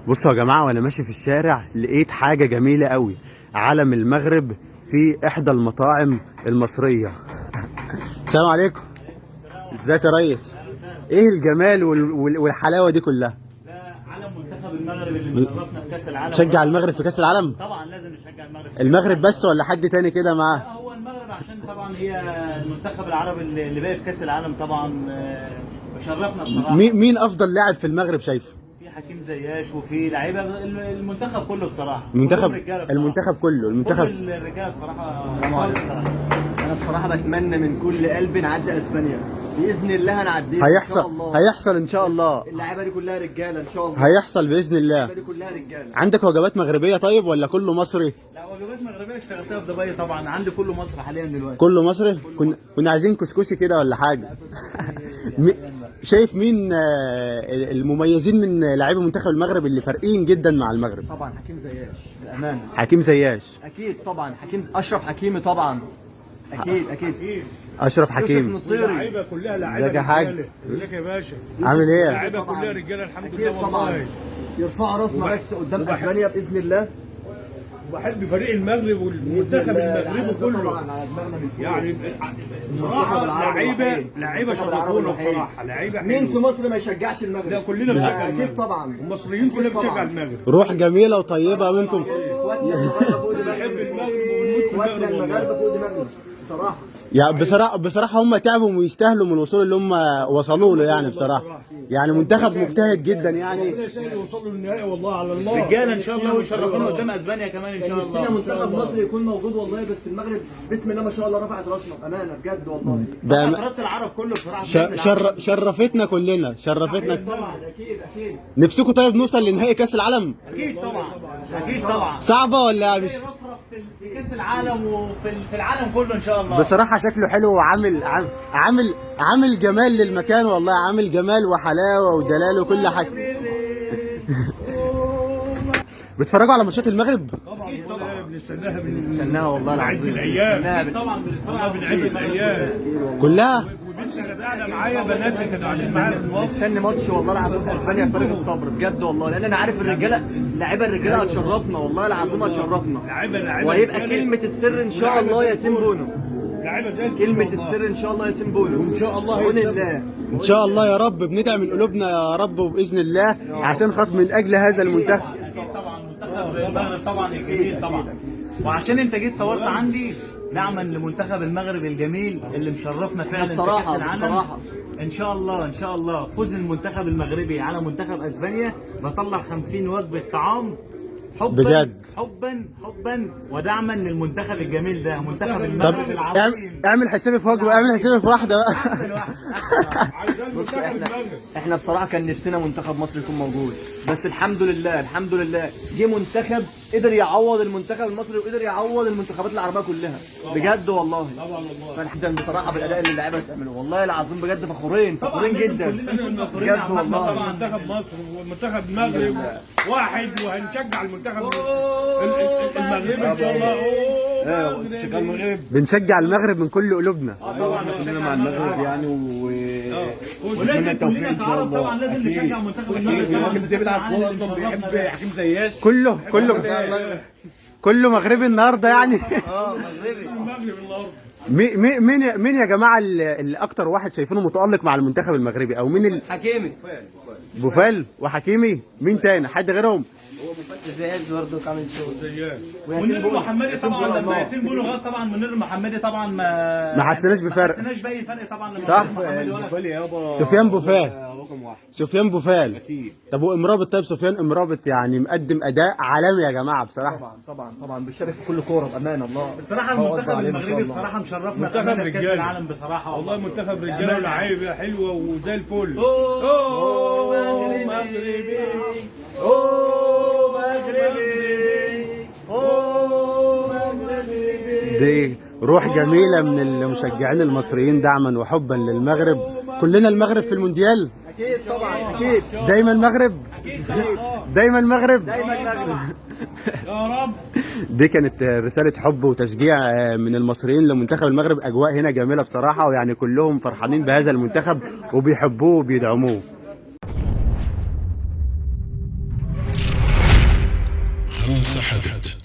بصوا يا جماعه، وانا ماشي في الشارع لقيت حاجه جميله قوي. علم المغرب في احدى المطاعم المصريه. السلام عليكم. ازيك يا ريس؟ ايه الجمال والحلاوه دي كلها؟ ده علم منتخب المغرب اللي مشرفنا في كاس العالم. تشجع المغرب في كاس العالم؟ طبعا لازم نشجع المغرب. المغرب بس ولا حد تاني كده معاه؟ لا، هو المغرب عشان طبعا هي المنتخب العربي اللي باقي في كاس العالم طبعا. مشرفنا بصراحه. مين افضل لاعب في المغرب شايفه؟ في حكيم زياش وفي لعيبه المنتخب كله بصراحه. المنتخب كله كل الرجاله بصراحه. السلام عليكم. انا بصراحه بتمنى من كل قلبي نعدي اسبانيا باذن الله. هنعديها هيحصل ان شاء الله. اللعيبه دي كلها رجاله ان شاء الله. هيحصل باذن الله. اللعيبه دي كلها رجاله. عندك وجبات مغربيه طيب ولا كله مصري؟ لا، وجبات مغربيه اشتغلتها في دبي طبعا. عندي كله مصر حاليا دلوقتي. كله مصري. كنا عايزين كسكسي كده ولا حاجه. شايف مين المميزين من لاعبي منتخب المغرب اللي فارقين جدا مع المغرب؟ طبعا حكيم زياش بامانه. حكيم زياش اكيد طبعا. اشرف حكيمي طبعا. اكيد. اشرف يوسف حكيمي. نصيري. اللعيبه كلها لعيبه ازيك يا حاج؟ ازيك يا باشا؟ عامل ايه؟ اللعيبه كلها رجاله الحمد لله اكيد طبعا. والله. يرفعوا راسنا بس قدام اسبانيا باذن الله. وبحب فريق المغرب والمنتخب المغربي كله طبعا على دماغنا من فوق. يعني المنتخب العربي لعيبه المنتخب العربي شرفونا الوحيد. بصراحه. لعيبه مين في مصر ما يشجعش المغرب؟ لا، كلنا بنشجع المغرب. اكيد طبعا. المصريين كلنا بنشجع المغرب. روح جميله وطيبه منكم. اخواتنا المغاربه فوق بنحب دماغنا. المغرب وبنموت في اخواتنا المغرب المغاربه والله. فوق دماغنا بصراحه. يعني بصراحه هم تعبوا ويستاهلوا من الوصول اللي هم وصلوا له يعني بصراحه. يعني منتخب مجتهد جدا يعني. ربنا يسهل يوصلوا للنهائي والله على الله. رجاله ان شاء الله مشرفونا قدام اسبانيا كمان ان شاء كان نفسنا الله. منتخب مصر يكون موجود والله، بس المغرب بسم الله ما شاء الله رفعت راسنا امانه بجد والله. رفعت راس العرب كله بصراحه. شرفتنا كلنا. طبعا اكيد. نفسكم طيب نوصل لنهائي كاس العالم؟ اكيد طبعا. صعبه ولا مش؟ يرفرف في كاس العالم وفي العالم كله ان شاء الله. بصراحه شكله حلو وعامل عامل جمال للمكان والله. عامل جمال وحلاوه ودلال وكل حاجه. بتتفرجوا على ماتشات المغرب؟ طبعا بنستناها استناها والله العظيم. الايام طبعا بنتفرج بنعد الايام كلها. وبنت كانت قاعده معايا بناتي كانوا قاعدين معايا في المصر. مستني ماتش والله العظيم اسبانيا بفارغ الصبر بجد والله، لان انا عارف الرجاله لعيبه الرجاله هتشرفنا والله العظيم هتشرفنا. لعيبه وهيبقى كلمه السر ان شاء الله ياسين بونو. لعيبه زي الفل كلمه والله. السر ان شاء الله ياسين بونو. وان شاء الله بعون هيكسب. الله. ان شاء الله يا رب. بندعم من قلوبنا يا رب وباذن الله عشان خاطر من اجل هذا المنتخب. اكيد طبعا. منتخب المغرب طبعا الجميل طبعا. وعشان انت جيت صورت عندي دعما لمنتخب المغرب الجميل اللي مشرفنا فعلا في بصراحة- كاس العالم. بصراحة. ان شاء الله فوز المنتخب المغربي على منتخب اسبانيا. بطلع 50 وجبه طعام حبا بجد. حبا ودعما للمنتخب الجميل ده، منتخب طب المغرب العظيم. اعمل حسابي في وجبه. اعمل حسابي في واحده بقى. أحسن واحد. عايزين بص منتخب احنا المغرب. بصراحه كان نفسنا منتخب مصر يكون موجود، بس الحمد لله جه منتخب قدر يعوض المنتخب المصري وقدر يعوض المنتخبات العربيه كلها بجد والله. طبعا والله. فالحمد بصراحه بالاداء اللي اللعيبه بتعمله والله العظيم بجد فخورين لازم جدا كلنا نكون فخورين بجد عامة والله. طبعا. منتخب مصر ومنتخب المغرب واحد، وهنشجع المنتخب المغربي ان شاء الله. شجع المغرب بنشجع المغرب من كل قلوبنا. طبعا كلنا مع المغرب يعني ولازم كلنا كعرب طبعا لازم نشجع منتخب المغرب. الراجل ده بيلعب كوره اصلا بيحب حكيم زياش. كله مغربي النهارده يعني. مغربي. المغرب النهارده. مين يا جماعه اللي اكتر واحد شايفينه متالق مع المنتخب المغربي؟ او مين حكيمي بوفال وحكيمي؟ مين تاني؟ حد غيرهم؟ زياد برضه كامل شغل. زياد. منير محمدي طبعا لما ياسين بونو غاب طبعا. منير محمدي طبعا ما حسيناش بفرق. ما حسيناش باي فرق طبعا لما صح. منير محمدي ولا سفيان بوفال. رقم واحد سفيان بوفال. اكيد. طب وامرابط؟ طيب سفيان امرابط يعني مقدم اداء عالمي يا جماعه بصراحه. طبعا بيشارك في كل كوره بامانه الله. بصراحه الله المنتخب أكبر عليه ما شاء المغربي الله. بصراحه مشرفنا منتخب كمان في كاس رجالة. العالم بصراحه والله منتخب رجاله بأمانة. ولاعيبه حلوه وزي الفل. اوه مغربي. دي روح جميله من المشجعين المصريين دعما وحبا للمغرب. كلنا المغرب في المونديال. اكيد طبعا اكيد. دايما مغرب. دايما مغرب. يا رب. دي كانت رسالة حب وتشجيع من المصريين لمنتخب المغرب. أجواء هنا جميلة بصراحة، ويعني كلهم فرحانين بهذا المنتخب وبيحبوه وبيدعموه. فرنسا حدث.